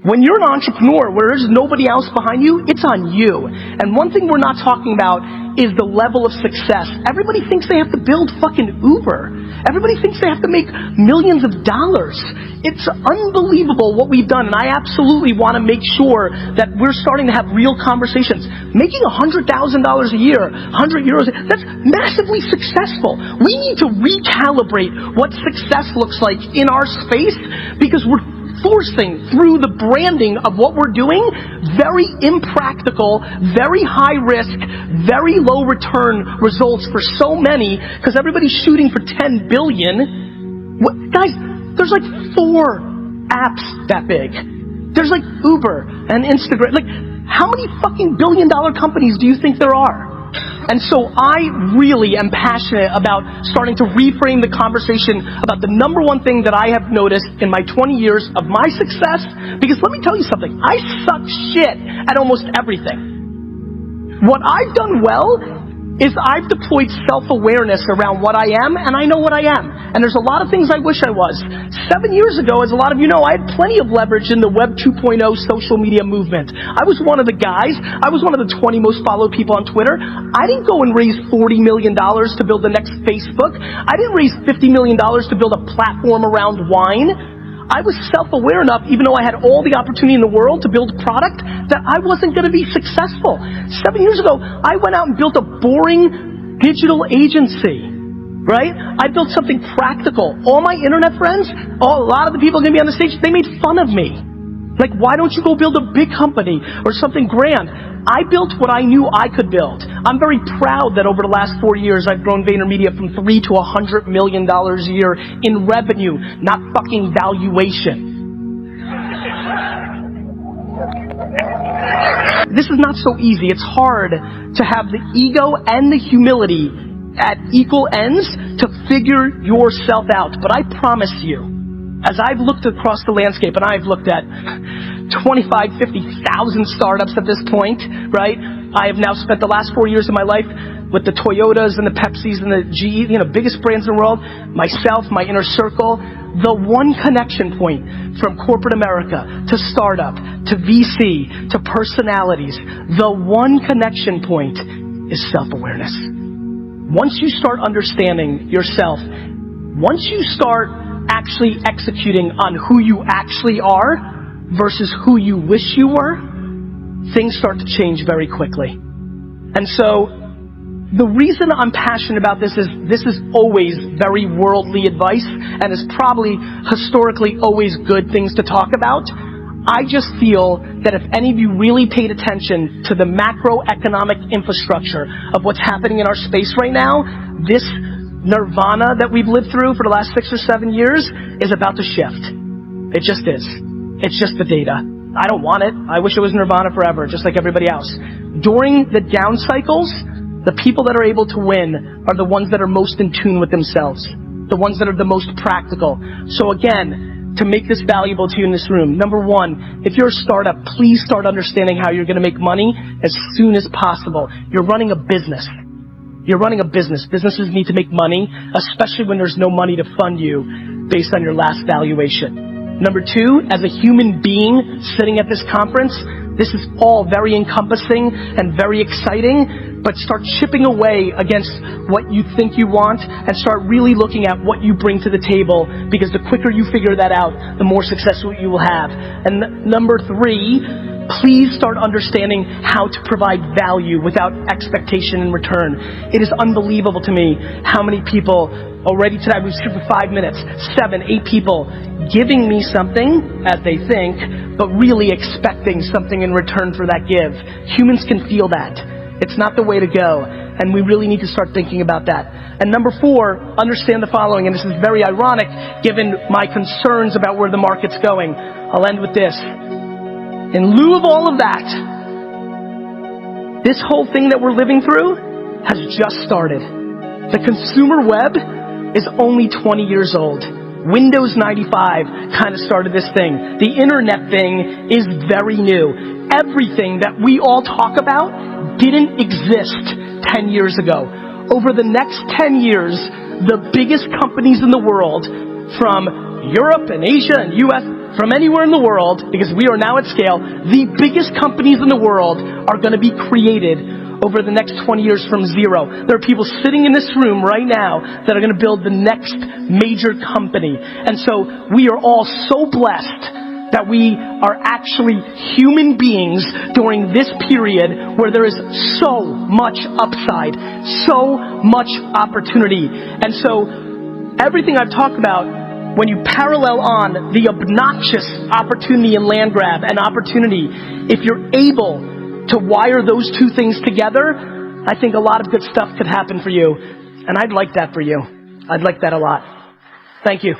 When you're an entrepreneur where there's nobody else behind you, it's on you. And one thing we're not talking about is the level of success. Everybody thinks they have to build fucking Uber. Everybody thinks they have to make millions of dollars. It's unbelievable what we've done, and I absolutely want to make sure that we're starting to have real conversations. Making $100,000 a year, 100 euros, that's massively successful. We need to recalibrate what success looks like in our space, because we're forcing through the branding of what we're doing very impractical, very high risk, very low return results for so many, because everybody's shooting for 10 billion. Guys, there's like 4 apps that big. There's like Uber and Instagram. Like, how many fucking billion-dollar companies do you think there are? And so I really am passionate about starting to reframe the conversation about the number one thing that I have noticed in my 20 years of my success. Because let me tell you something, I suck shit at almost everything. What I've done well is I've deployed self-awareness around what I am, and I know what I am. And there's a lot of things I wish I was. 7 years ago, as a lot of you know, I had plenty of leverage in the Web 2.0 social media movement. I was one of the guys. I was one of the 20 most followed people on Twitter. I didn't go and raise $40 million to build the next Facebook. I didn't raise $50 million to build a platform around wine. I was self-aware enough, even though I had all the opportunity in the world to build a product, that I wasn't going to be successful. 7 years ago, I went out and built a boring digital agency, right? I built something practical. All my internet friends, a lot of the people going to be on the stage, they made fun of me. Like, why don't you go build a big company or something grand? I built what I knew I could build. I'm very proud that over the last 4 years, I've grown VaynerMedia from $3 to $100 million a year in revenue, not fucking valuation. This is not so easy. It's hard to have the ego and the humility at equal ends to figure yourself out. But I promise you, as I've looked across the landscape, and I've looked at 25, 50,000 startups at this point, right? I have now spent the last 4 years of my life with the Toyotas and the Pepsis and the GE, biggest brands in the world, myself, my inner circle. The one connection point from corporate America to startup, to VC, to personalities, the one connection point is self-awareness. Once you start understanding yourself, once you start actually executing on who you actually are versus who you wish you were, things start to change very quickly. And so the reason I'm passionate about this is always very worldly advice, and is probably historically always good things to talk about. I just feel that if any of you really paid attention to the macroeconomic infrastructure of what's happening in our space right now, this nirvana that we've lived through for the last 6 or 7 years is about to shift. It just is. It's just the data. I don't want it. I wish it was nirvana forever, just like everybody else. During the down cycles, the people that are able to win are the ones that are most in tune with themselves, the ones that are the most practical. So again, to make this valuable to you in this room, number one, if you're a startup, please start understanding how you're going to make money as soon as possible. You're running a business. You're running a business. Businesses need to make money, especially when there's no money to fund you based on your last valuation. Number two, as a human being sitting at this conference, this is all very encompassing and very exciting, but start chipping away against what you think you want and start really looking at what you bring to the table, because the quicker you figure that out, the more successful you will have. And number three, please start understanding how to provide value without expectation in return. It is unbelievable to me how many people already today, we've seen for 5 minutes, 7, 8 people giving me something as they think, but really expecting something in return for that give. Humans can feel that. It's not the way to go, and we really need to start thinking about that. And number four, understand the following, and this is very ironic given my concerns about where the market's going. I'll end with this. In lieu of all of that, this whole thing that we're living through has just started. The consumer web is only 20 years old. Windows 95 kind of started this thing. The internet thing is very new. Everything that we all talk about didn't exist 10 years ago. Over the next 10 years, the biggest companies in the world, from Europe and Asia and US, from anywhere in the world, because we are now at scale, the biggest companies in the world are going to be created over the next 20 years from zero. There are people sitting in this room right now that are going to build the next major company. And so we are all so blessed that we are actually human beings during this period where there is so much upside, so much opportunity. And so everything I've talked about, when you parallel on the obnoxious opportunity in land grab and opportunity, if you're able to wire those two things together, I think a lot of good stuff could happen for you. And I'd like that for you. I'd like that a lot. Thank you.